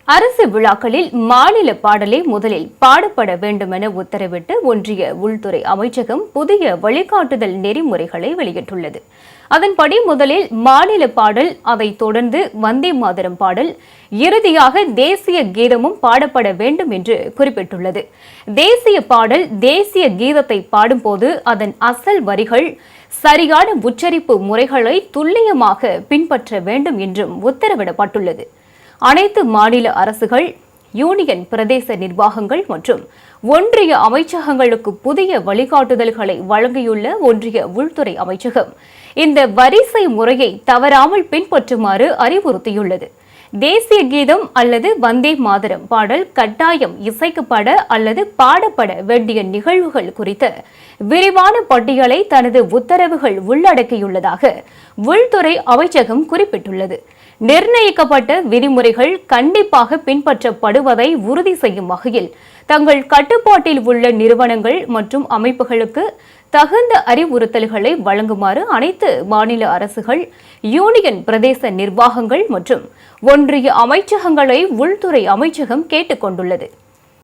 அரசு விழாக்களில் மாநில பாடலே முதலில் பாடப்பட வேண்டும் என உத்தரவிட்டு ஒன்றிய உள்துறை அமைச்சகம் புதிய வழிகாட்டுதல் நெறிமுறைகளை வெளியிட்டுள்ளது. அதன்படி முதலில் மாநில பாடல், அதைத் தொடர்ந்து வந்தே மாதரம் பாடல், இறுதியாக தேசிய கீதமும் பாடப்பட வேண்டும் என்று குறிப்பிட்டுள்ளது. தேசிய பாடல், தேசிய கீதத்தை பாடும்போது அதன் அசல் வரிகள், சரியான உச்சரிப்பு முறைகளை துல்லியமாக பின்பற்ற வேண்டும் என்றும் உத்தரவிடப்பட்டுள்ளது. அனைத்து மாநில அரசுகள், யூனியன் பிரதேச நிர்வாகங்கள் மற்றும் ஒன்றிய அமைச்சகங்களுக்கு புதிய வழிகாட்டுதல்களை வழங்கியுள்ள ஒன்றிய உள்துறை அமைச்சகம் இந்த வரிசை முறையை தவறாமல் பின்பற்றுமாறு அறிவுறுத்தியுள்ளது. தேசிய கீதம் அல்லது வந்தே மாதரம் பாடல் கட்டாயம் இசைக்கப்பட அல்லது பாடப்பட வேண்டிய நிகழ்வுகள் குறித்த விரிவான பட்டியலை தனது உத்தரவுகள் உள்ளடக்கியுள்ளதாக உள்துறை அமைச்சகம் குறிப்பிட்டுள்ளது. நிர்ணயிக்கப்பட்ட விதிமுறைகள் கண்டிப்பாக பின்பற்றப்படுவதை உறுதி செய்யும் வகையில் தங்கள் கட்டுப்பாட்டில் உள்ள நிறுவனங்கள் மற்றும் அமைப்புகளுக்கு தகுந்த அறிவுறுத்தல்களை வழங்குமாறு அனைத்து மாநில அரசுகள், யூனியன் பிரதேச நிர்வாகங்கள் மற்றும் ஒன்றிய அமைச்சகங்களை உள்துறை அமைச்சகம் கேட்டுக் கொண்டுள்ளது.